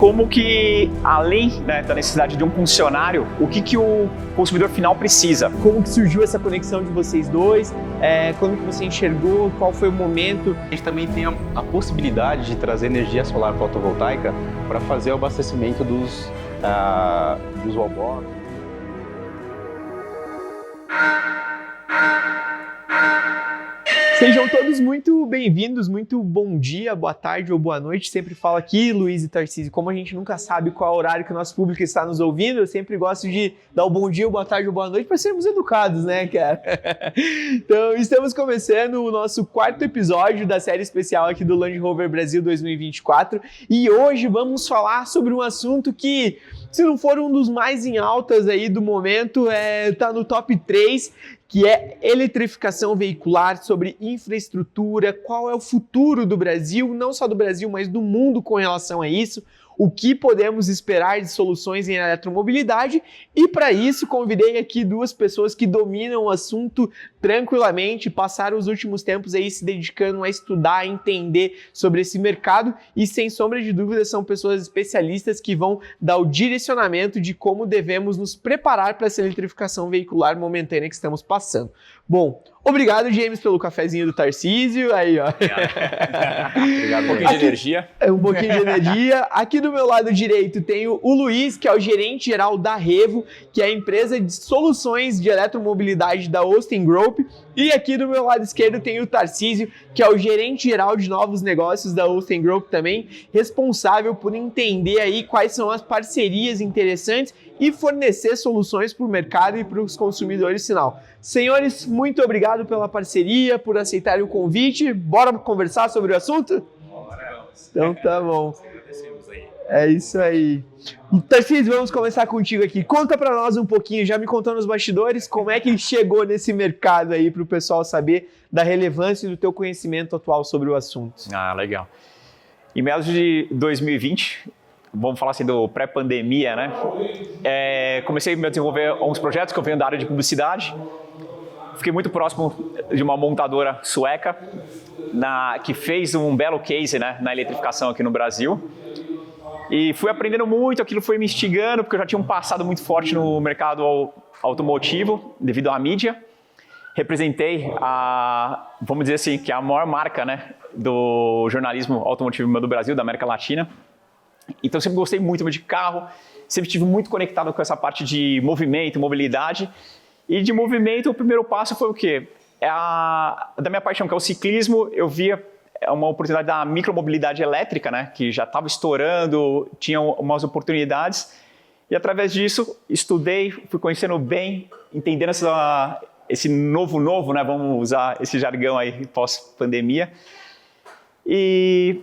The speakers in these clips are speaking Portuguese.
Como que, além da necessidade de um funcionário, o que o consumidor final precisa? Como que surgiu essa conexão de vocês dois? Como que você enxergou? Qual foi o momento? A gente também tem a possibilidade de trazer energia solar fotovoltaica para fazer o abastecimento dos wallbox. Sejam todos muito bem-vindos, muito bom dia, boa tarde ou boa noite. Sempre falo aqui, Luiz e Tarcísio, como a gente nunca sabe qual é o horário que o nosso público está nos ouvindo, eu sempre gosto de dar o bom dia, boa tarde ou boa noite para sermos educados, né, cara? Então, estamos começando o nosso quarto episódio da série especial aqui do Land Rover Brasil 2024 e hoje vamos falar sobre um assunto que, se não for um dos mais em altas aí do momento, tá no top 3, que é eletrificação veicular, sobre infraestrutura, qual é o futuro do Brasil, não só do Brasil, mas do mundo com relação a isso, o que podemos esperar de soluções em eletromobilidade, e para isso convidei aqui duas pessoas que dominam o assunto tranquilamente, passaram os últimos tempos aí se dedicando a estudar, a entender sobre esse mercado e sem sombra de dúvida são pessoas especialistas que vão dar o direcionamento de como devemos nos preparar para essa eletrificação veicular momentânea que estamos passando. Bom, obrigado, James, pelo cafezinho do Tarcísio. Aí, ó. Obrigado. Um pouquinho de energia. Um pouquinho de energia. Aqui do meu lado direito tenho o Luiz, que é o gerente geral da Revo, que é a empresa de soluções de eletromobilidade da Austin Group. E aqui do meu lado esquerdo tenho o Tarcísio, que é o gerente geral de novos negócios da Austin Group também, responsável por entender aí quais são as parcerias interessantes e fornecer soluções para o mercado e para os consumidores final. Senhores, muito obrigado pela parceria, por aceitarem o convite. Bora conversar sobre o assunto? Bora. Então tá bom. É isso aí. Tarcísio, vamos começar contigo aqui. Conta pra nós um pouquinho, já me contou nos bastidores, como é que chegou nesse mercado aí pro pessoal saber da relevância e do teu conhecimento atual sobre o assunto. Ah, legal. Em meados de 2020, vamos falar assim do pré-pandemia, né? Comecei a desenvolver uns projetos que eu venho da área de publicidade. Fiquei muito próximo de uma montadora sueca que fez um belo case, né, na eletrificação aqui no Brasil. E fui aprendendo muito, aquilo foi me instigando, porque eu já tinha um passado muito forte no mercado automotivo, devido à mídia. Representei vamos dizer assim, que é a maior marca, né, do jornalismo automotivo do Brasil, da América Latina. Então sempre gostei muito de carro, sempre estive muito conectado com essa parte de movimento, mobilidade. E de movimento, o primeiro passo foi o quê? Da minha paixão, que é o ciclismo, eu via uma oportunidade da micromobilidade elétrica, né, que já estava estourando, tinha umas oportunidades. E através disso, estudei, fui conhecendo bem, entendendo esse novo, né, vamos usar esse jargão aí pós-pandemia. E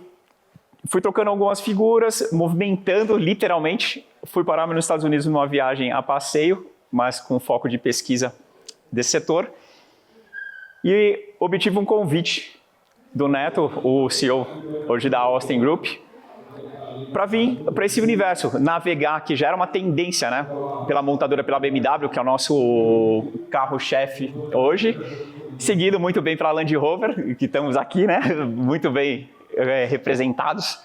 fui trocando algumas figuras, movimentando literalmente. Fui parar nos Estados Unidos numa viagem a passeio, mas com foco de pesquisa desse setor. E obtive um convite do Neto, o CEO hoje da Austin Group, para vir para esse universo, navegar, que já era uma tendência, né, pela montadora, pela BMW, que é o nosso carro-chefe hoje, seguido muito bem pela Land Rover, que estamos aqui, né, muito bem representados.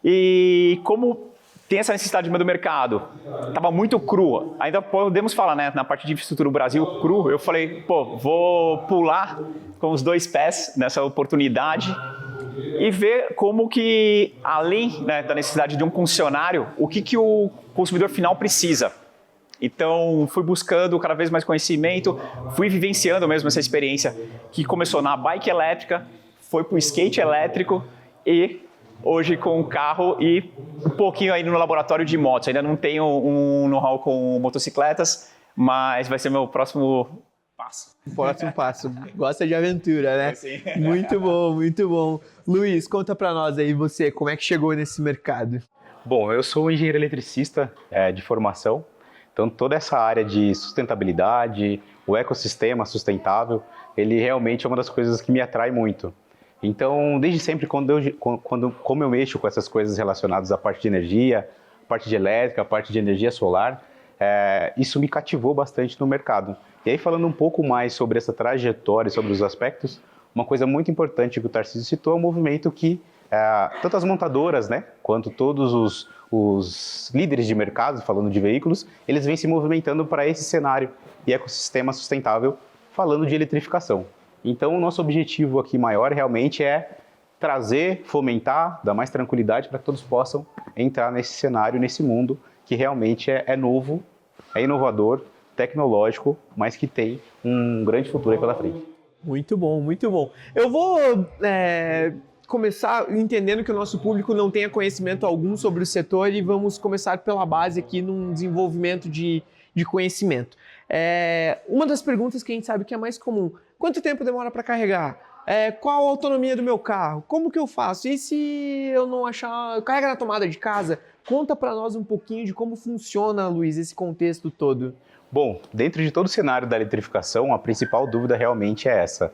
E como tem essa necessidade do mercado, estava muito cru, ainda podemos falar, né, na parte de infraestrutura do Brasil, cru, eu falei, vou pular com os dois pés nessa oportunidade e ver como que, além, né, da necessidade de um funcionário, o que o consumidor final precisa. Então, fui buscando cada vez mais conhecimento, fui vivenciando mesmo essa experiência que começou na bike elétrica, foi para o skate elétrico e hoje com carro e um pouquinho aí no laboratório de motos. Ainda não tenho um know-how com motocicletas, mas vai ser meu próximo passo. Próximo passo. Gosta de aventura, né? Sim. Muito bom, muito bom. Luiz, conta pra nós aí você, como é que chegou nesse mercado? Bom, eu sou engenheiro eletricista de formação, então toda essa área de sustentabilidade, o ecossistema sustentável, ele realmente é uma das coisas que me atrai muito. Então, desde sempre, como eu mexo com essas coisas relacionadas à parte de energia, parte de elétrica, parte de energia solar, isso me cativou bastante no mercado. E aí, falando um pouco mais sobre essa trajetória, sobre os aspectos, uma coisa muito importante que o Tarcísio citou é um movimento que tanto as montadoras, né, quanto todos os líderes de mercado, falando de veículos, eles vêm se movimentando para esse cenário e ecossistema sustentável, falando de eletrificação. Então, o nosso objetivo aqui maior realmente é trazer, fomentar, dar mais tranquilidade para que todos possam entrar nesse cenário, nesse mundo que realmente é novo, é inovador, tecnológico, mas que tem um grande futuro aí pela frente. Muito bom, muito bom. Eu vou começar entendendo que o nosso público não tenha conhecimento algum sobre o setor e vamos começar pela base aqui num desenvolvimento de conhecimento. Uma das perguntas que a gente sabe que é mais comum: quanto tempo demora para carregar? Qual a autonomia do meu carro? Como que eu faço? E se eu não achar... Carrega na tomada de casa? Conta para nós um pouquinho de como funciona, Luiz, esse contexto todo. Bom, dentro de todo o cenário da eletrificação, a principal dúvida realmente é essa.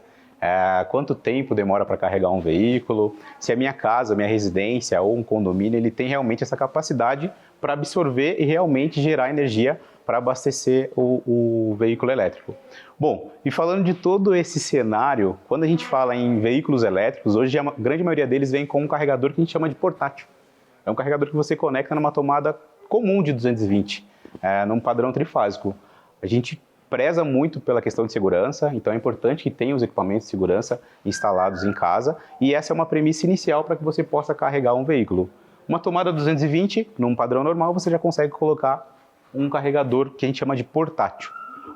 Quanto tempo demora para carregar um veículo? Se a minha casa, minha residência ou um condomínio, ele tem realmente essa capacidade para absorver e realmente gerar energia para abastecer o veículo elétrico. Bom, e falando de todo esse cenário, quando a gente fala em veículos elétricos, hoje a grande maioria deles vem com um carregador que a gente chama de portátil. É um carregador que você conecta numa tomada comum de 220, num padrão trifásico. A gente preza muito pela questão de segurança, então é importante que tenha os equipamentos de segurança instalados em casa, e essa é uma premissa inicial para que você possa carregar um veículo. Uma tomada 220, num padrão normal, você já consegue colocar um carregador que a gente chama de portátil.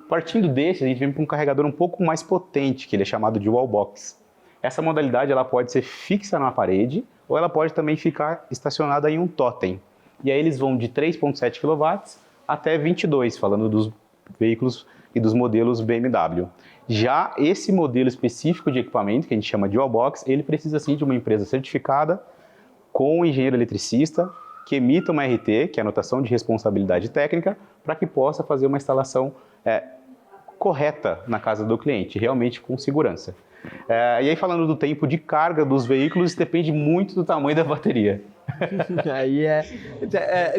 Partindo desse, a gente vem para um carregador um pouco mais potente, que ele é chamado de wallbox. Essa modalidade ela pode ser fixa na parede, ou ela pode também ficar estacionada em um totem. E aí eles vão de 3,7 kW até 22, falando dos veículos e dos modelos BMW. Já esse modelo específico de equipamento, que a gente chama de wallbox, ele precisa sim de uma empresa certificada, com um engenheiro eletricista, que emita uma RT, que é a anotação de responsabilidade técnica, para que possa fazer uma instalação correta na casa do cliente, realmente com segurança. E aí falando do tempo de carga dos veículos, depende muito do tamanho da bateria. Aí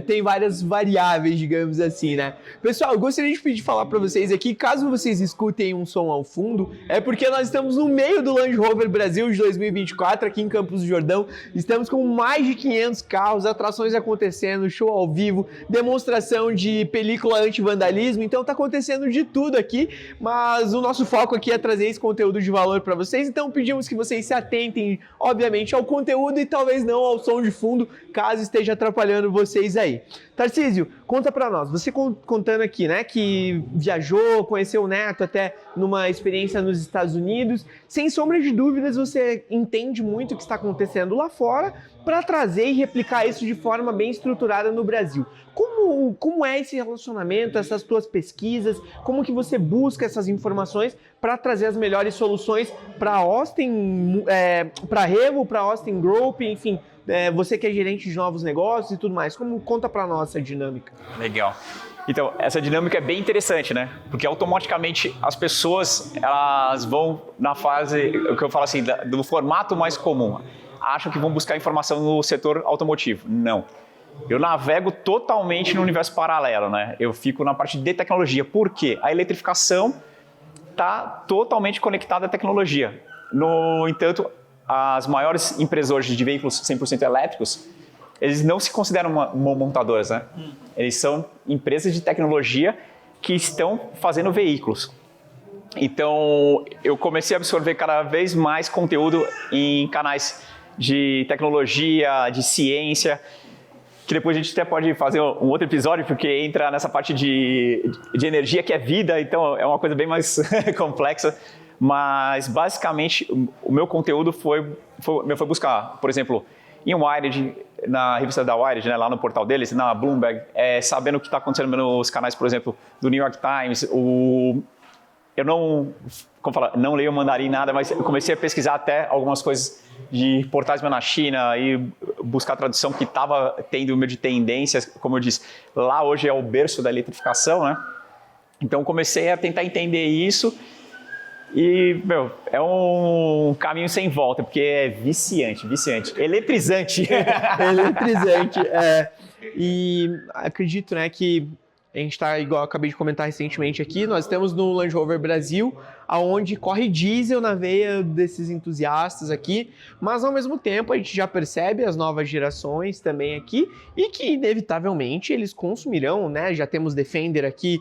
tem várias variáveis, digamos assim, né? Pessoal, eu gostaria de falar para vocês aqui, caso vocês escutem um som ao fundo, é porque nós estamos no meio do Land Rover Brasil de 2024, aqui em Campos do Jordão. Estamos com mais de 500 carros, atrações acontecendo, show ao vivo, demonstração de película anti-vandalismo, então tá acontecendo de tudo aqui, mas o nosso foco aqui é trazer esse conteúdo de valor para vocês, então pedimos que vocês se atentem, obviamente, ao conteúdo e talvez não ao som de fundo, caso esteja atrapalhando vocês aí. Tarcísio, conta pra nós, você contando aqui, né, que viajou, conheceu o neto até numa experiência nos Estados Unidos, sem sombra de dúvidas você entende muito o que está acontecendo lá fora para trazer e replicar isso de forma bem estruturada no Brasil. Como é esse relacionamento, essas tuas pesquisas, como que você busca essas informações para trazer as melhores soluções para Austin, para Revo, para Austin Group, enfim, você que é gerente de novos negócios e tudo mais, conta para nós essa dinâmica. Legal. Então, essa dinâmica é bem interessante, né? Porque automaticamente as pessoas, elas vão na fase, o que eu falo assim, do formato mais comum. Acham que vão buscar informação no setor automotivo. Não. Eu navego totalmente no universo paralelo, né? Eu fico na parte de tecnologia. Por quê? A eletrificação está totalmente conectada à tecnologia. No entanto, as maiores empresas hoje de veículos 100% elétricos, eles não se consideram montadoras, né? Eles são empresas de tecnologia que estão fazendo veículos. Então, eu comecei a absorver cada vez mais conteúdo em canais de tecnologia, de ciência, que depois a gente até pode fazer um outro episódio, porque entra nessa parte de energia que é vida, então é uma coisa bem mais complexa. Mas, basicamente, o meu conteúdo foi buscar, por exemplo, em Wired, na revista da Wired, né, lá no portal deles, na Bloomberg, sabendo o que está acontecendo nos canais, por exemplo, do New York Times. Eu não leio mandarim nada, mas eu comecei a pesquisar até algumas coisas de portais na China e buscar a tradução que estava tendo meio de tendências, como eu disse, lá hoje é o berço da eletrificação, né? Então comecei a tentar entender isso e, é um caminho sem volta, porque é viciante, eletrizante. Eletrizante, E acredito, né, que a gente está, igual eu acabei de comentar recentemente aqui, nós temos no Land Rover Brasil aonde corre diesel na veia desses entusiastas aqui, mas ao mesmo tempo a gente já percebe as novas gerações também aqui e que inevitavelmente eles consumirão, né? Já temos Defender aqui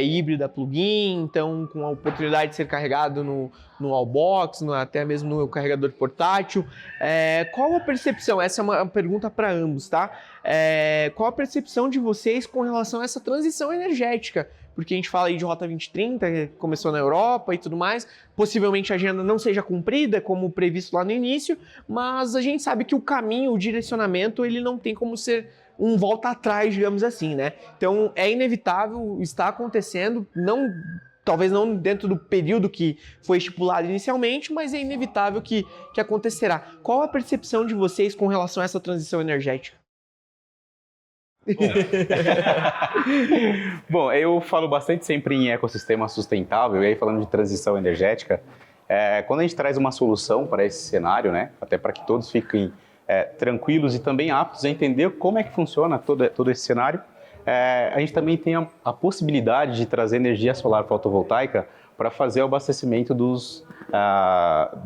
híbrida plug-in, então com a oportunidade de ser carregado no Wallbox, até mesmo no carregador portátil. Qual a percepção? Essa é uma pergunta para ambos, tá? Qual a percepção de vocês com relação a essa transição energética? Porque a gente fala aí de Rota 2030, que começou na Europa e tudo mais, possivelmente a agenda não seja cumprida como previsto lá no início, mas a gente sabe que o caminho, o direcionamento, ele não tem como ser um volta atrás, digamos assim, né? Então é inevitável, está acontecendo, talvez não dentro do período que foi estipulado inicialmente, mas é inevitável que acontecerá. Qual a percepção de vocês com relação a essa transição energética? Bom, eu falo bastante sempre em ecossistema sustentável, e aí falando de transição energética, quando a gente traz uma solução para esse cenário, né, até para que todos fiquem tranquilos e também aptos a entender como é que funciona todo esse cenário, a gente também tem a possibilidade de trazer energia solar fotovoltaica para fazer o abastecimento dos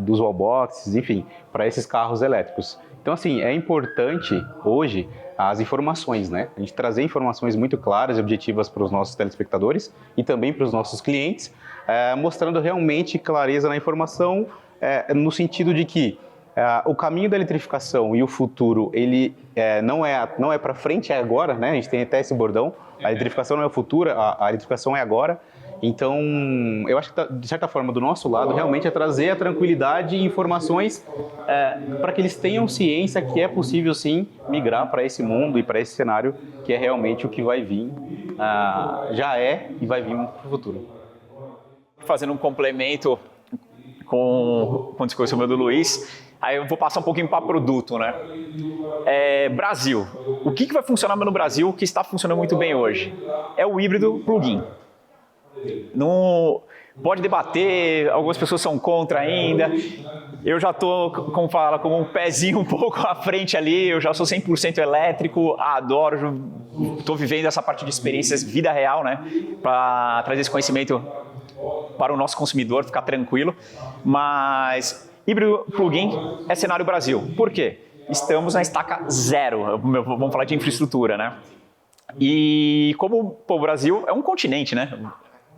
wallboxes, enfim, para esses carros elétricos. Então, assim, é importante hoje as informações, né? A gente trazer informações muito claras e objetivas para os nossos telespectadores e também para os nossos clientes, mostrando realmente clareza na informação, no sentido de que o caminho da eletrificação e o futuro, ele não é para frente, é agora, né? A gente tem até esse bordão, a eletrificação não é o futuro, a eletrificação é agora. Então, eu acho que, de certa forma, do nosso lado, realmente é trazer a tranquilidade e informações para que eles tenham ciência que é possível, sim, migrar para esse mundo e para esse cenário, que é realmente o que vai vir, já é e vai vir para o futuro. Fazendo um complemento com o discurso do Luiz, aí eu vou passar um pouquinho para produto, né? Brasil. O que vai funcionar no Brasil, que está funcionando muito bem hoje? É o híbrido plug-in. Não pode debater, algumas pessoas são contra ainda. Eu já estou, como fala, com um pezinho um pouco à frente ali, eu já sou 100% elétrico, adoro, estou vivendo essa parte de experiências, vida real, né? Para trazer esse conhecimento para o nosso consumidor, ficar tranquilo. Mas híbrido plug-in é cenário Brasil. Por quê? Estamos na estaca zero, vamos falar de infraestrutura, né? E como o Brasil é um continente, né?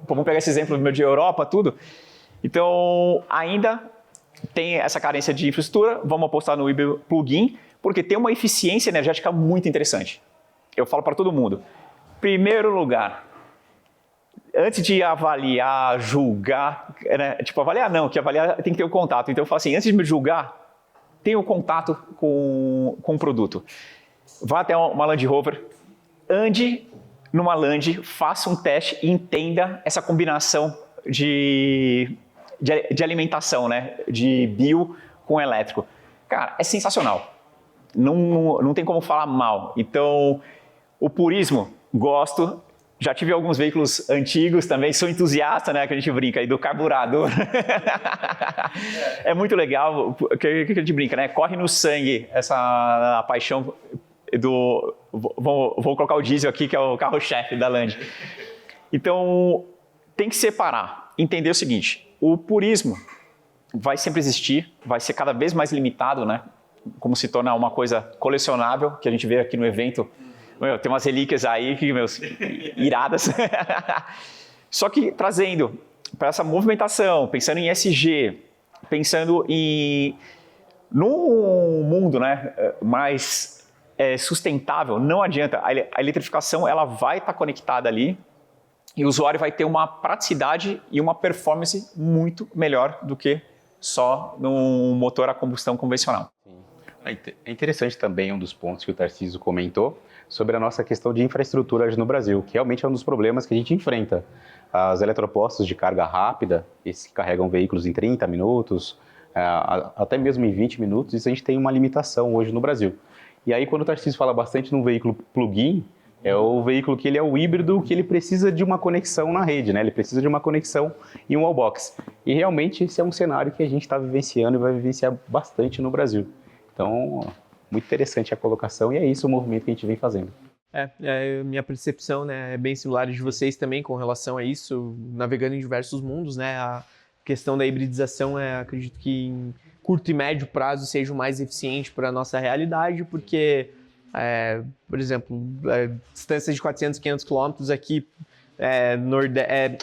Vamos pegar esse exemplo meu de Europa, tudo. Então, ainda tem essa carência de infraestrutura, vamos apostar no híbrido plug-in, porque tem uma eficiência energética muito interessante. Eu falo para todo mundo. Primeiro lugar, antes de avaliar, julgar, né? Tipo, avaliar não, que avaliar tem que ter o contato. Então, eu falo assim, antes de me julgar, tenha o contato com o produto. Vá até uma Land Rover, ande numa Land, faça um teste e entenda essa combinação de alimentação, né? De bio com elétrico. Cara, é sensacional. Não tem como falar mal. Então, o purismo, gosto. Já tive alguns veículos antigos também, sou entusiasta, né? Que a gente brinca aí do carburador. É muito legal, que a gente brinca, né? Corre no sangue essa paixão do... Vou colocar o diesel aqui, que é o carro-chefe da Land. Então, tem que separar, entender o seguinte, o purismo vai sempre existir, vai ser cada vez mais limitado, né? Como se torna uma coisa colecionável, que a gente vê aqui no evento. Tem umas relíquias aí, iradas. Só que trazendo para essa movimentação, pensando em ESG, pensando num mundo, né, mais sustentável, não adianta. A eletrificação ela vai estar conectada ali e o usuário vai ter uma praticidade e uma performance muito melhor do que só num motor a combustão convencional. É interessante também um dos pontos que o Tarcísio comentou sobre a nossa questão de infraestrutura no Brasil, que realmente é um dos problemas que a gente enfrenta. As eletropostos de carga rápida, esses que carregam veículos em 30 minutos, até mesmo em 20 minutos, isso a gente tem uma limitação hoje no Brasil. E aí, quando o Tarcísio fala bastante num veículo plug-in, é o veículo que ele é o híbrido, que ele precisa de uma conexão na rede, né? Ele precisa de uma conexão em um wallbox. E realmente esse é um cenário que a gente está vivenciando e vai vivenciar bastante no Brasil. Então, muito interessante a colocação e é isso o movimento que a gente vem fazendo. Minha percepção, né, é bem similar de vocês também com relação a isso, navegando em diversos mundos, né? questão da hibridização, acredito que em curto e médio prazo seja o mais eficiente para a nossa realidade, porque, por exemplo, distâncias de 400, 500 quilômetros aqui,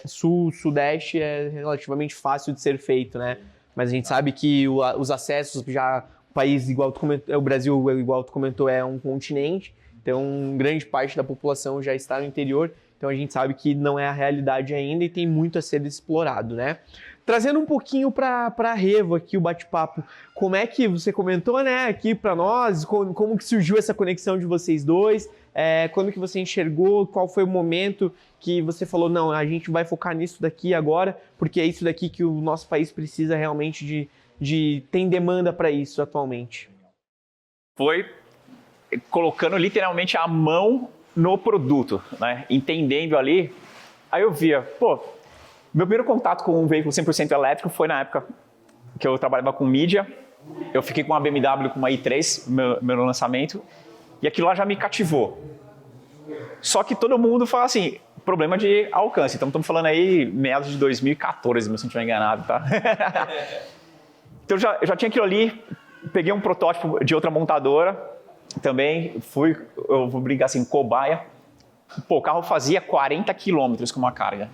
sul, sudeste, é relativamente fácil de ser feito, né? Mas a gente sabe que os acessos, já o país, igual tu comentou, o Brasil, igual tu comentou, é um continente, então grande parte da população já está no interior, então a gente sabe que não é a realidade ainda e tem muito a ser explorado, né? Trazendo um pouquinho para a Revo aqui o bate-papo, como é que você comentou, né, aqui para nós, como que surgiu essa conexão de vocês dois, quando que você enxergou, qual foi o momento que você falou, não, a gente vai focar nisso daqui agora, porque é isso daqui que o nosso país precisa realmente tem demanda para isso atualmente? Foi colocando literalmente a mão no produto, né, entendendo ali, aí eu via, meu primeiro contato com um veículo 100% elétrico foi na época que eu trabalhava com mídia. Eu fiquei com uma BMW, com uma i3, meu lançamento, e aquilo lá já me cativou. Só que todo mundo fala assim, problema de alcance. Então estamos falando aí meados de 2014, se não estiver enganado, tá? Então eu já tinha aquilo ali, peguei um protótipo de outra montadora, também eu vou brincar assim, cobaia. O carro fazia 40 quilômetros com uma carga.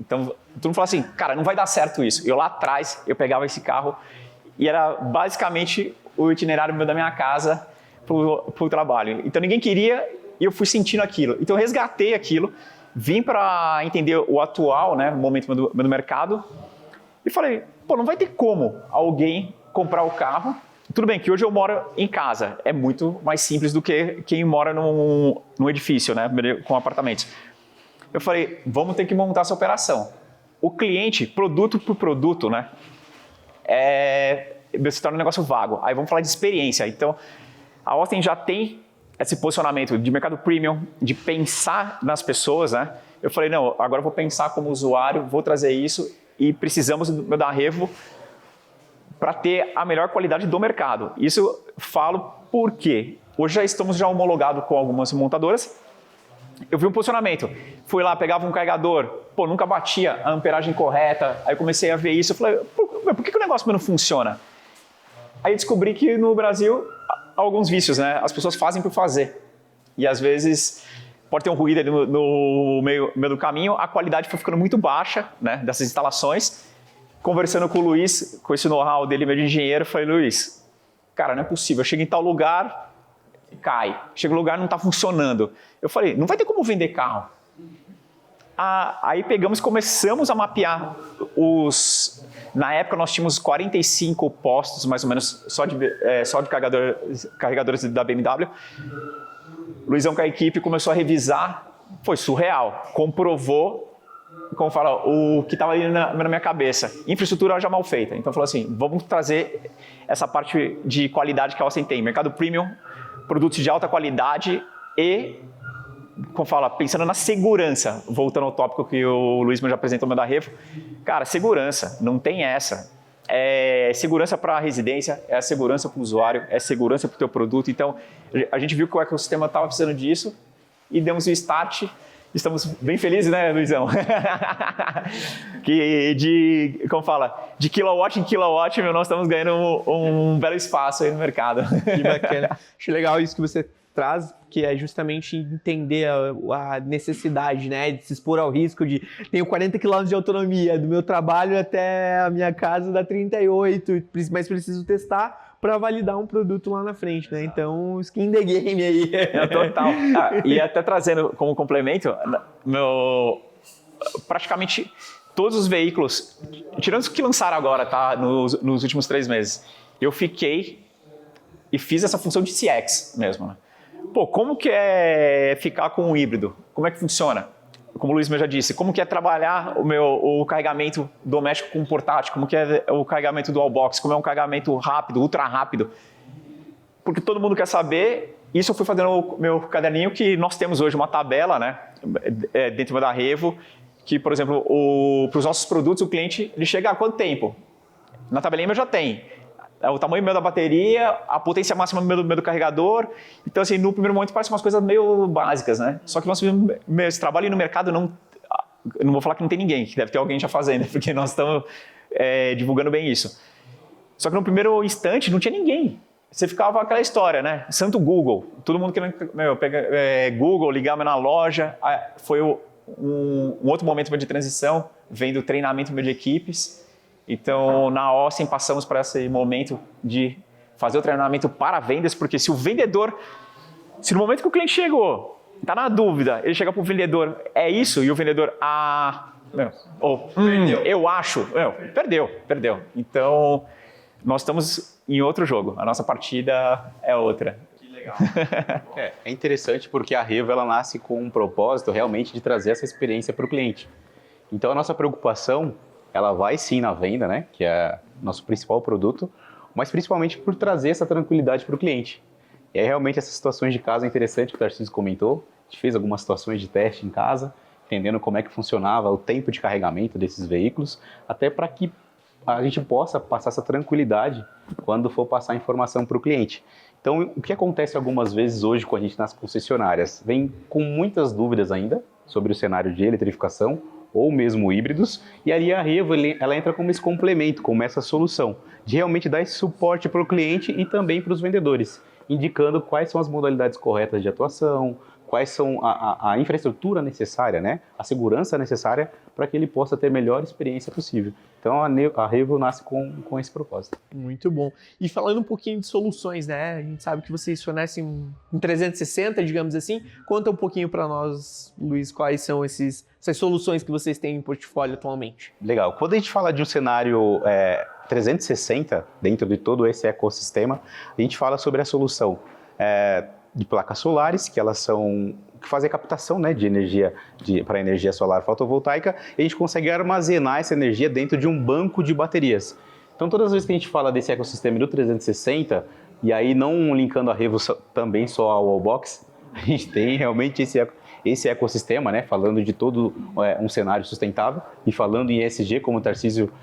Então, todo mundo falou assim, cara, não vai dar certo isso. Eu lá atrás, eu pegava esse carro e era basicamente o itinerário da minha casa pro trabalho. Então, ninguém queria e eu fui sentindo aquilo. Então, eu resgatei aquilo, vim para entender o atual, né, momento do mercado e falei, não vai ter como alguém comprar o carro. Tudo bem que hoje eu moro em casa, é muito mais simples do que quem mora num edifício, né, com apartamentos. Eu falei, vamos ter que montar essa operação. O cliente, produto por produto, né, se torna um negócio vago. Aí vamos falar de experiência. Então, a Austin já tem esse posicionamento de mercado premium, de pensar nas pessoas, né? Eu falei, não, agora eu vou pensar como usuário, vou trazer isso e precisamos da Revo para ter a melhor qualidade do mercado. Isso eu falo porque hoje já estamos homologados com algumas montadoras. Eu vi um posicionamento, fui lá, pegava um carregador, nunca batia a amperagem correta, aí eu comecei a ver isso, eu falei, por que o negócio não funciona? Aí eu descobri que no Brasil, há alguns vícios, né? As pessoas fazem por fazer, e às vezes pode ter um ruído ali no meio do caminho, a qualidade foi ficando muito baixa, né, dessas instalações. Conversando com o Luiz, com esse know-how dele, meu de engenheiro, eu falei, Luiz, cara, não é possível, eu chego em tal lugar, cai, chega no lugar, não está funcionando. Eu falei, não vai ter como vender carro. Aí pegamos, começamos a mapear na época nós tínhamos 45 postos, mais ou menos, só de carregadores da BMW. Luizão com a equipe começou a revisar, foi surreal, comprovou, como fala, o que estava ali na minha cabeça. Infraestrutura já mal feita. Então falou assim, vamos trazer essa parte de qualidade que a Austin tem, mercado premium, produtos de alta qualidade e, como fala, pensando na segurança, voltando ao tópico que o Luiz já apresentou no da Revo, cara, segurança, não tem essa. É segurança para a residência, é a segurança para o usuário, é segurança para o teu produto. Então, a gente viu que o ecossistema estava precisando disso e demos o start. Estamos bem felizes, né, Luizão? Que como fala, de kilowatt em kilowatt, nós estamos ganhando um belo espaço aí no mercado. Que bacana. Acho legal isso que você traz, que é justamente entender a necessidade, né, de se expor ao risco de tenho 40 km de autonomia, do meu trabalho até a minha casa dá 38, mas preciso testar para validar um produto lá na frente, né? Então, skin the game aí. Total. E até trazendo como complemento, praticamente todos os veículos, tirando os que lançaram agora, tá, nos últimos 3 meses, eu fiquei e fiz essa função de CX mesmo, né? Como que é ficar com um híbrido? Como é que funciona? Como o Luiz já disse, como que é trabalhar o carregamento doméstico com portátil? Como que é o carregamento do wallbox? Como é um carregamento rápido, ultra rápido? Porque todo mundo quer saber. Isso eu fui fazendo no meu caderninho, que nós temos hoje uma tabela, né, dentro da Revo, que, por exemplo, para os nossos produtos, o cliente ele chega a quanto tempo? Na tabelinha já tem. O tamanho da bateria, a potência máxima do carregador. Então, assim, no primeiro momento parece umas coisas meio básicas, né? Só que nós esse trabalho no mercado, eu não vou falar que não tem ninguém, que deve ter alguém já fazendo, porque nós estamos divulgando bem isso. Só que no primeiro instante não tinha ninguém. Você ficava aquela história, né? Santo Google. Todo mundo querendo pegar Google, ligava na loja. Foi um outro momento de transição, vendo treinamento de equipes. Então, na Ossem, passamos para esse momento de fazer o treinamento para vendas, porque se no momento que o cliente chegou, está na dúvida, ele chega para o vendedor, é isso? E o vendedor, eu acho, perdeu. Então, nós estamos em outro jogo, a nossa partida é outra. Que legal. É interessante porque a Revo ela nasce com um propósito realmente de trazer essa experiência para o cliente. Então a nossa preocupação, ela vai sim na venda, né, que é nosso principal produto, mas principalmente por trazer essa tranquilidade para o cliente. E aí realmente essas situações de casa é interessante que o Tarcísio comentou, a gente fez algumas situações de teste em casa, entendendo como é que funcionava o tempo de carregamento desses veículos, até para que a gente possa passar essa tranquilidade quando for passar a informação para o cliente. Então, o que acontece algumas vezes hoje com a gente nas concessionárias? Vem com muitas dúvidas ainda sobre o cenário de eletrificação ou mesmo híbridos, e ali a Revo ela entra como esse complemento, como essa solução, de realmente dar esse suporte para o cliente e também para os vendedores, indicando quais são as modalidades corretas de atuação, quais são a infraestrutura necessária, né? A segurança necessária para que ele possa ter a melhor experiência possível. Então a Revo nasce com esse propósito. Muito bom. E falando um pouquinho de soluções, né? A gente sabe que vocês fornecem em 360, digamos assim. Conta um pouquinho para nós, Luiz, quais são essas soluções que vocês têm em portfólio atualmente. Legal. Quando a gente fala de um cenário 360, dentro de todo esse ecossistema, a gente fala sobre a solução de placas solares, que elas que fazem a captação, né, de energia para energia solar fotovoltaica, e a gente consegue armazenar essa energia dentro de um banco de baterias. Então, todas as vezes que a gente fala desse ecossistema do 360, e aí não linkando a Revo também só ao Wallbox, a gente tem realmente esse ecossistema, né, falando de todo um cenário sustentável e falando em ESG, como o Tarcísio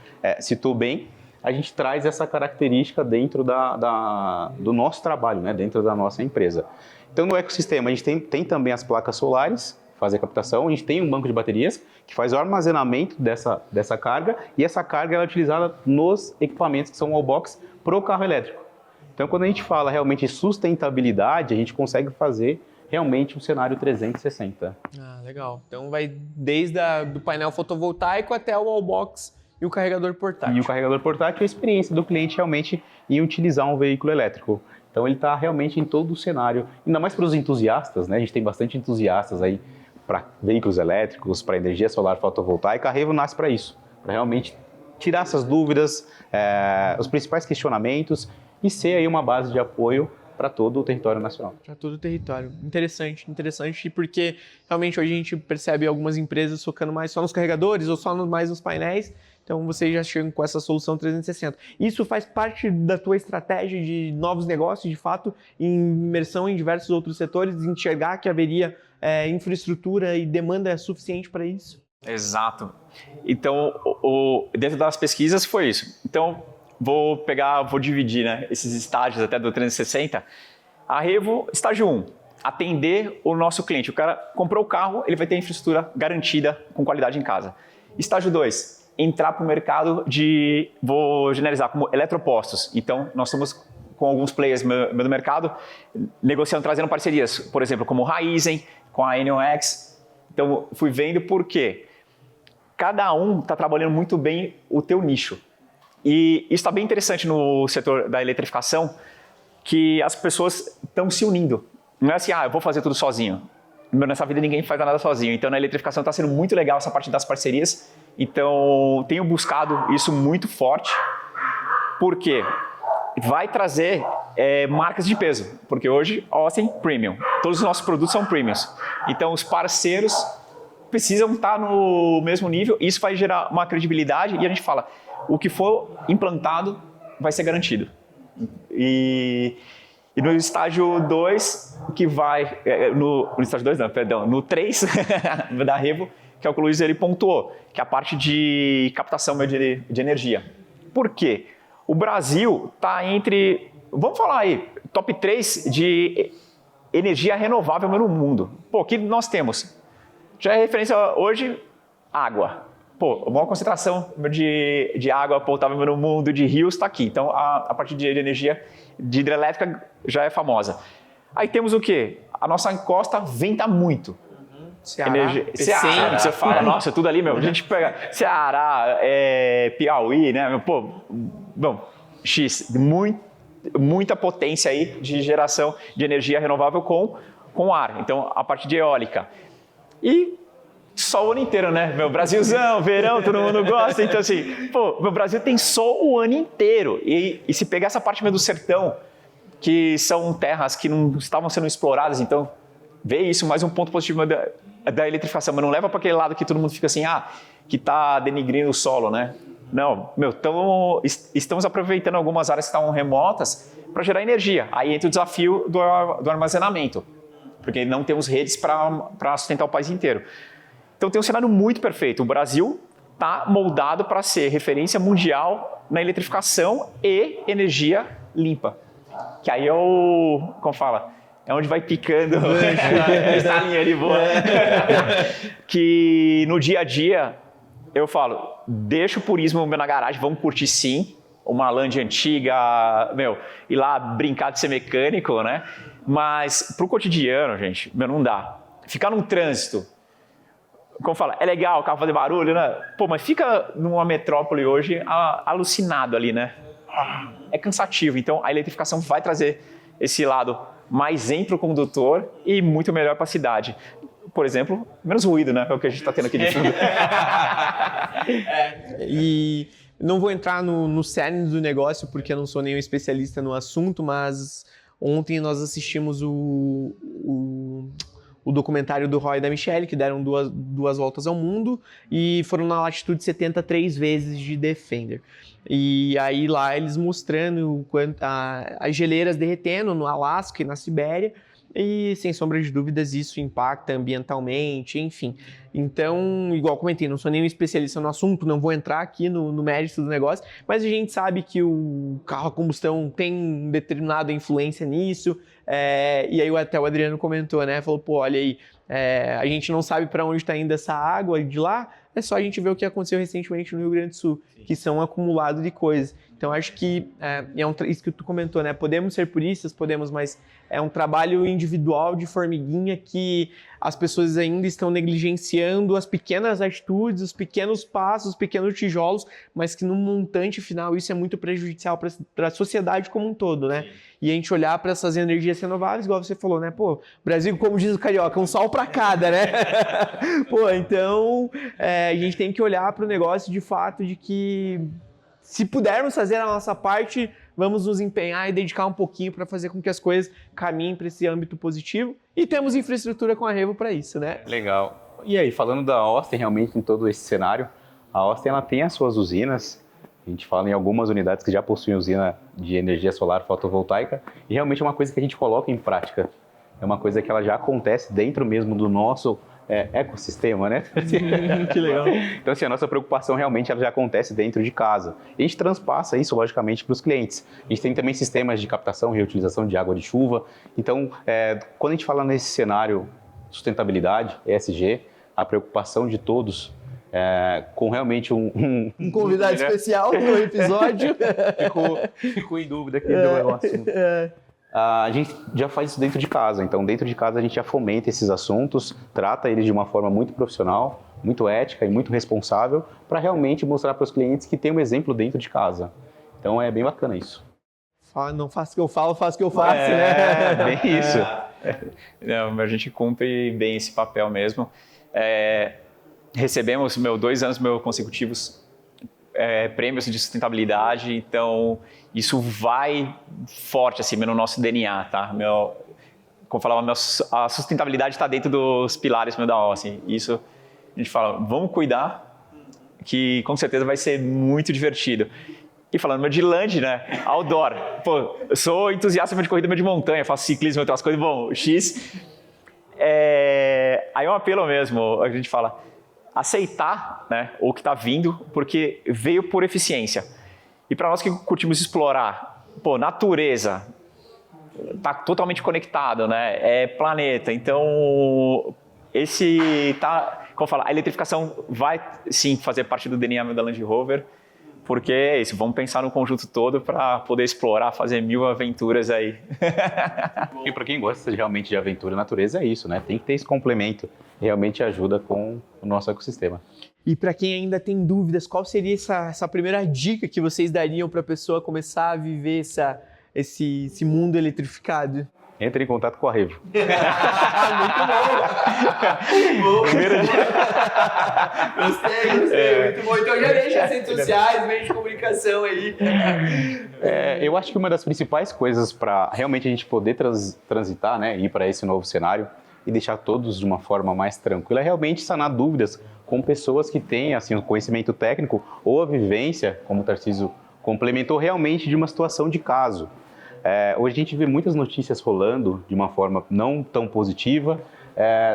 citou bem, a gente traz essa característica dentro do nosso trabalho, né, dentro da nossa empresa. Então, no ecossistema, a gente tem também as placas solares, fazem a captação, a gente tem um banco de baterias que faz o armazenamento dessa carga, e essa carga ela é utilizada nos equipamentos que são wallbox para o carro elétrico. Então, quando a gente fala realmente em sustentabilidade, a gente consegue fazer realmente um cenário 360. Ah, legal. Então, vai desde do painel fotovoltaico até o wallbox e o carregador portátil. E o carregador portátil é a experiência do cliente realmente em utilizar um veículo elétrico. Então ele está realmente em todo o cenário, ainda mais para os entusiastas, né? A gente tem bastante entusiastas aí para veículos elétricos, para energia solar fotovoltaica. A Revo nasce para isso, para realmente tirar essas dúvidas, os principais questionamentos e ser aí uma base de apoio para todo o território nacional. Para todo o território. Interessante, porque realmente hoje a gente percebe algumas empresas focando mais só nos carregadores ou só mais nos painéis. Então, vocês já chegam com essa solução 360. Isso faz parte da tua estratégia de novos negócios, de fato, em imersão em diversos outros setores, de enxergar que haveria infraestrutura e demanda suficiente para isso? Exato. Então, dentro das pesquisas foi isso. Então, vou dividir, né, esses estágios até do 360. A Revo, estágio 1, atender o nosso cliente. O cara comprou o carro, ele vai ter infraestrutura garantida com qualidade em casa. Estágio 2, entrar para o mercado vou generalizar, como eletropostos. Então, nós estamos com alguns players do mercado, negociando, trazendo parcerias, por exemplo, como Raizen, com a Eniox. Então, fui vendo por quê. Cada um está trabalhando muito bem o teu nicho. E isso está bem interessante no setor da eletrificação, que as pessoas estão se unindo. Não é assim, eu vou fazer tudo sozinho. Nessa vida ninguém faz nada sozinho. Então, na eletrificação está sendo muito legal essa parte das parcerias. Então, tenho buscado isso muito forte, porque vai trazer marcas de peso. Porque hoje, Ossem, premium. Todos os nossos produtos são premiums. Então, os parceiros precisam estar no mesmo nível. Isso vai gerar uma credibilidade e a gente fala, o que for implantado vai ser garantido. E no estágio 2, que vai... No estágio 2 não, perdão. No 3 da Revo, que é o que o Luiz ele pontuou, que é a parte de captação de energia. Por quê? O Brasil está entre, vamos falar aí, top 3 de energia renovável no mundo. Pô, o que nós temos? Já é referência hoje, água. pô, a maior concentração de água potável no mundo, de rios, está aqui. Então, a parte de energia de hidrelétrica já é famosa. Aí temos o quê? A nossa encosta venta muito. Ceará, Ceará, você fala, nossa, tudo ali, meu. A gente pega Ceará, Piauí, né? Pô, bom, muita potência aí de geração de energia renovável com ar. Então, a parte de eólica. E sol o ano inteiro, né? Meu Brasilzão, verão, todo mundo gosta. Então, assim, pô, meu Brasil tem sol o ano inteiro. E se pegar essa parte meio do sertão, que são terras que não estavam sendo exploradas, então, vê isso mais um ponto positivo da eletrificação, mas não leva para aquele lado que todo mundo fica assim, que está denigrindo o solo, né? Não, estamos aproveitando algumas áreas que estavam remotas para gerar energia. Aí entra o desafio do armazenamento, porque não temos redes para sustentar o país inteiro. Então tem um cenário muito perfeito. O Brasil está moldado para ser referência mundial na eletrificação e energia limpa. Que aí como fala, é onde vai picando essa linha ali boa. Que no dia a dia, eu falo, deixa o purismo na garagem, vamos curtir sim, uma Land antiga, ir lá brincar de ser mecânico, né? Mas pro cotidiano, gente, não dá. Ficar num trânsito, como fala, é legal o carro fazer barulho, né? Pô, mas fica numa metrópole hoje alucinado ali, né? É cansativo, então a eletrificação vai trazer esse lado mais zen para o condutor e muito melhor para a cidade. Por exemplo, menos ruído, né? É o que a gente está tendo aqui de fundo. E não vou entrar no cerne do negócio, porque eu não sou nenhum especialista no assunto, mas ontem nós assistimos o documentário do Roy e da Michelle, que deram duas voltas ao mundo e foram na latitude 73 vezes de Defender. E aí lá eles mostrando as geleiras derretendo no Alasca e na Sibéria, e sem sombra de dúvidas isso impacta ambientalmente, enfim. Então, igual comentei, não sou nenhum especialista no assunto, não vou entrar aqui no mérito do negócio, mas a gente sabe que o carro a combustão tem determinada influência nisso, e aí até o Adriano comentou, né, falou, pô, olha aí, a gente não sabe para onde está indo essa água de lá, é só a gente ver o que aconteceu recentemente no Rio Grande do Sul, que são um acumulado de coisas. Então, acho que isso que tu comentou, né? Podemos ser puristas, podemos, mas é um trabalho individual de formiguinha que as pessoas ainda estão negligenciando as pequenas atitudes, os pequenos passos, os pequenos tijolos, mas que no montante final isso é muito prejudicial para a sociedade como um todo, né? Sim. E a gente olhar para essas energias renováveis, igual você falou, né? Pô, Brasil, como diz o carioca, um sol para cada, né? Pô, então a gente tem que olhar para o negócio de fato de que se pudermos fazer a nossa parte, vamos nos empenhar e dedicar um pouquinho para fazer com que as coisas caminhem para esse âmbito positivo. E temos infraestrutura com a Revo para isso, né? Legal. E aí, falando da Austin, realmente, em todo esse cenário, a Austin ela tem as suas usinas. A gente fala em algumas unidades que já possuem usina de energia solar fotovoltaica. E realmente é uma coisa que a gente coloca em prática. É uma coisa que ela já acontece dentro mesmo do nosso ecossistema, né? Que legal. Então, assim, a nossa preocupação realmente ela já acontece dentro de casa. E a gente transpassa isso, logicamente, para os clientes. A gente tem também sistemas de captação e reutilização de água de chuva. Então, quando a gente fala nesse cenário sustentabilidade, ESG, a preocupação de todos com realmente um convidado especial no episódio. Ficou em dúvida aqui do assunto. A gente já faz isso dentro de casa, então dentro de casa a gente já fomenta esses assuntos, trata eles de uma forma muito profissional, muito ética e muito responsável, para realmente mostrar para os clientes que tem um exemplo dentro de casa. Então é bem bacana isso. Não faço o que eu falo, faço o que eu faço, né? Bem isso. Não, a gente cumpre bem esse papel mesmo. Recebemos 2 anos consecutivos prêmios de sustentabilidade, então isso vai forte assim no nosso DNA, tá? Como eu falava, a sustentabilidade está dentro dos pilares da Austin. Isso a gente fala, vamos cuidar, que com certeza vai ser muito divertido. E falando de land, né? Outdoor. Pô, eu sou entusiasta de corrida de montanha, faço ciclismo e outras coisas. Bom, aí é um apelo mesmo, a gente fala, aceitar, né, o que está vindo, porque veio por eficiência. E para nós que curtimos explorar, natureza, está totalmente conectado, né? É planeta, então como eu falo, a eletrificação vai sim fazer parte do DNA da Land Rover, porque é isso, vamos pensar no conjunto todo para poder explorar, fazer 1000 aventuras aí. E para quem gosta realmente de aventura e natureza, é isso, né? Tem que ter esse complemento, realmente ajuda com o nosso ecossistema. E para quem ainda tem dúvidas, qual seria essa primeira dica que vocês dariam para a pessoa começar a viver esse mundo eletrificado? Entre em contato com a Revo. Muito bom! Gostei, muito bom. Então já deixa as redes sociais, meio de comunicação aí. Eu acho que uma das principais coisas para realmente a gente poder transitar, né, ir para esse novo cenário e deixar todos de uma forma mais tranquila é realmente sanar dúvidas com pessoas que têm assim, o conhecimento técnico ou a vivência, como o Tarcísio complementou, realmente de uma situação de caso. Hoje a gente vê muitas notícias rolando de uma forma não tão positiva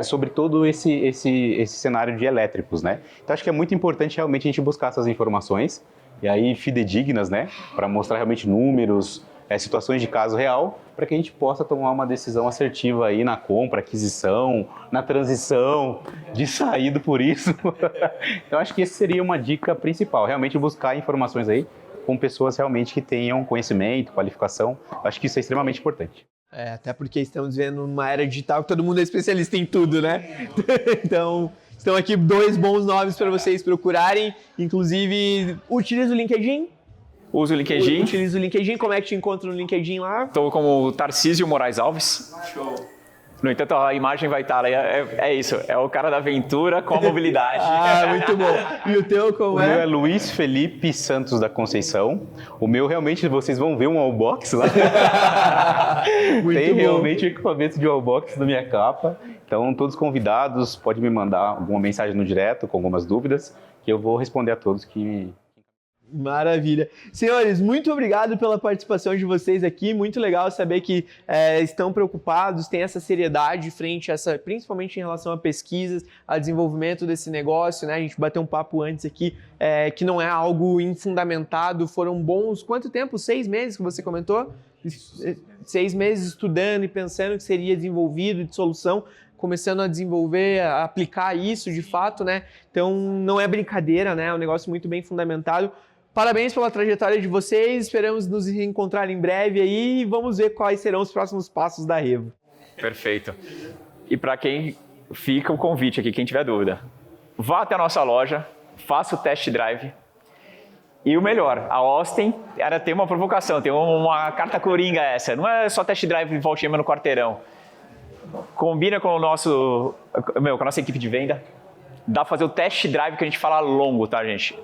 sobre todo esse cenário de elétricos, né? Então acho que é muito importante realmente a gente buscar essas informações e aí fidedignas, né? Para mostrar realmente números, situações de caso real, para que a gente possa tomar uma decisão assertiva aí na compra, aquisição, na transição, de saída por isso. Então acho que essa seria uma dica principal, realmente buscar informações aí com pessoas realmente que tenham conhecimento, qualificação. Acho que isso é extremamente importante. Até porque estamos vivendo uma era digital que todo mundo é especialista em tudo, né? Então, estão aqui 2 bons nomes para vocês procurarem. Inclusive, utiliza o LinkedIn? Uso o LinkedIn. Utiliza o LinkedIn. Como é que te encontra no LinkedIn lá? Estou como Tarcísio Moraes Alves. Show. No entanto, a imagem vai estar aí. É isso, é o cara da aventura com a mobilidade. Muito bom. E o teu como é? O meu é Luiz Felipe Santos da Conceição. O meu realmente, vocês vão ver um wallbox lá. Tem realmente o equipamento de wallbox na minha capa. Então, todos convidados, pode me mandar alguma mensagem no direto com algumas dúvidas, que eu vou responder a todos que... Maravilha. Senhores, muito obrigado pela participação de vocês aqui. Muito legal saber que estão preocupados, têm essa seriedade frente a principalmente em relação a pesquisas, a desenvolvimento desse negócio, né? A gente bateu um papo antes aqui, que não é algo infundamentado. Foram bons, quanto tempo? 6 meses que você comentou? 6 meses estudando e pensando que seria desenvolvido de solução, começando a desenvolver, a aplicar isso de fato, né? Então não é brincadeira, né? É um negócio muito bem fundamentado. Parabéns pela trajetória de vocês, esperamos nos reencontrar em breve aí e vamos ver quais serão os próximos passos da Revo. Perfeito. E para quem fica o convite aqui, quem tiver dúvida, vá até a nossa loja, faça o test drive e o melhor, a Austin tem uma provocação, tem uma carta coringa essa, não é só test drive voltinha no quarteirão. Combina com com a nossa equipe de venda, dá para fazer o test drive que a gente fala longo, tá, gente?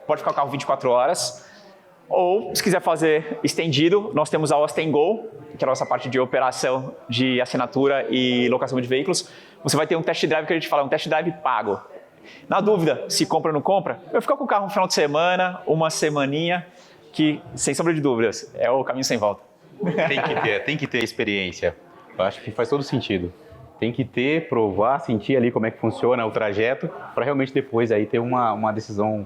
Pode ficar o carro 24 horas, ou se quiser fazer estendido, nós temos a Austin Go, que é a nossa parte de operação de assinatura e locação de veículos. Você vai ter um test drive que a gente fala, um test drive pago. Na dúvida, se compra ou não compra, eu fico com o carro no final de semana, uma semaninha, que, sem sombra de dúvidas, é o caminho sem volta. Tem que ter experiência. Eu acho que faz todo sentido. Tem que ter, provar, sentir ali como é que funciona o trajeto, para realmente depois aí ter uma decisão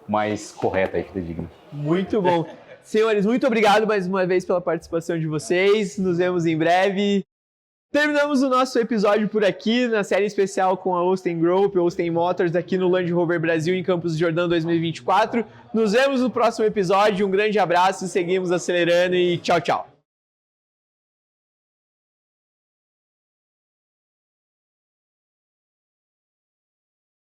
mais correta e fidedigna. Muito bom. Senhores, muito obrigado mais uma vez pela participação de vocês. Nos vemos em breve. Terminamos o nosso episódio por aqui, na série especial com a Austin Group, Austin Motors, aqui no Land Rover Brasil, em Campos do Jordão 2024. Nos vemos no próximo episódio. Um grande abraço, seguimos acelerando e tchau, tchau.